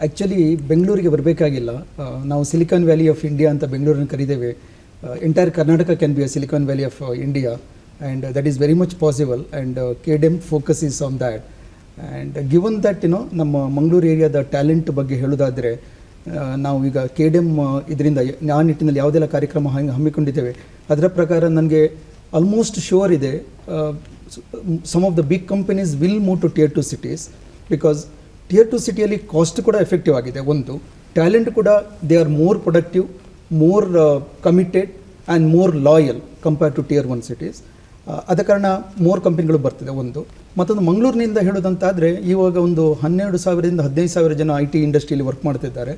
ಆ್ಯಕ್ಚುಲಿ ಬೆಂಗಳೂರಿಗೆ ಬರಬೇಕಾಗಿಲ್ಲ. ನಾವು ಸಿಲಿಕಾನ್ ವ್ಯಾಲಿ ಆಫ್ ಇಂಡಿಯಾ ಅಂತ ಬೆಂಗಳೂರನ್ನು ಕರೀತೇವೆ. Entire Karnataka can be a Silicon Valley of India and that is very much possible and KDM focus is on that. And given that ನಮ್ಮ ಮಂಗಳೂರು ಏರಿಯಾದ ಟ್ಯಾಲೆಂಟ್ ಬಗ್ಗೆ ಹೇಳೋದಾದರೆ, ನಾವು ಈಗ KDM ಇದರಿಂದ ಆ ನಿಟ್ಟಿನಲ್ಲಿ ಯಾವುದೆಲ್ಲ ಕಾರ್ಯಕ್ರಮ ಹಮ್ಮಿಕೊಂಡಿದ್ದೇವೆ ಅದರ ಪ್ರಕಾರ ನನಗೆ ಆಲ್ಮೋಸ್ಟ್ ಶೋರ್ ಇದೆ some of the big companies will move to Tier 2 cities, because Tier 2 ಸಿಟಿಯಲ್ಲಿ ಕಾಸ್ಟ್ ಕೂಡ ಎಫೆಕ್ಟಿವ್ ಆಗಿದೆ. ಒಂದು ಟ್ಯಾಲೆಂಟ್ ಕೂಡ they are more productive, more committed and more loyal compare to Tier 1 cities. ಆದ ಕಾರಣ ಮೋರ್ ಕಂಪನಿಗಳು ಬರ್ತಿದೆ. ಒಂದು ಮತ್ತೊಂದು ಮಂಗಳೂರಿನಿಂದ ಹೇಳೋದಂತಾದರೆ ಇವಾಗ ಒಂದು 12,000ರಿಂದ 15,000 ಜನ IT ಇಂಡಸ್ಟ್ರಿಯಲ್ಲಿ ವರ್ಕ್ ಮಾಡ್ತಿದ್ದಾರೆ.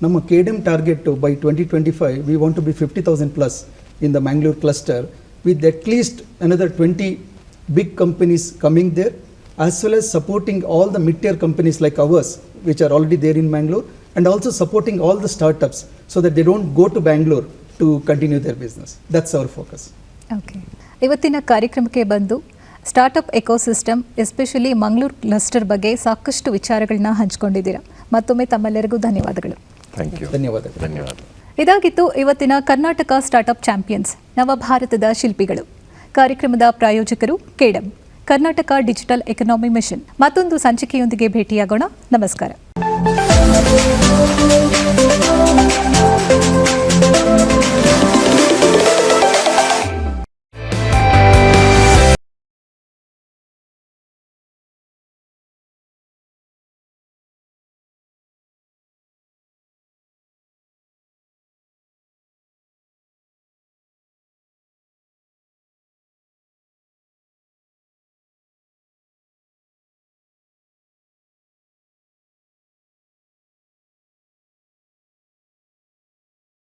ನಮ್ಮ KDM target by 2025 we want to be 50,000 plus in the Mangalore cluster with at least another 20 big companies coming there, as well as supporting all the mid-tier companies like ours which are already there in Bangalore, and also supporting all the startups so that they don't go to Bangalore to continue their business. That's our focus. Okay, ಇವತ್ತಿನ ಕಾರ್ಯಕ್ರಮಕ್ಕೆ ಬಂದು startup ecosystem especially Mangaluru cluster ಬಗ್ಗೆ ಸಾಕಷ್ಟು ವಿಚಾರಗಳನ್ನ ಹಂಚಿಕೊಂಡಿದ್ದೀರಾ. ಮತ್ತೊಮ್ಮೆ ತಮ್ಮೆಲ್ಲರಿಗೂ ಧನ್ಯವಾದಗಳು. Thank you. ಧನ್ಯವಾದಗಳು. ಧನ್ಯವಾದ. ಇದಾಗಿತ್ತು ಇವತ್ತಿನ ಕರ್ನಾಟಕ ಸ್ಟಾರ್ಟಪ್ ಚಾಂಪಿಯನ್ಸ್, ನವಭಾರತದ ಶಿಲ್ಪಿಗಳು. ಕಾರ್ಯಕ್ರಮದ ಪ್ರಾಯೋಜಕರು KDM, Karnataka digital economy mission. ಮತ್ತೊಂದು ಸಂಚಿಕೆಯೊಂದಿಗೆ ಭೇಟಿಯಾಗೋಣ. ನಮಸ್ಕಾರ.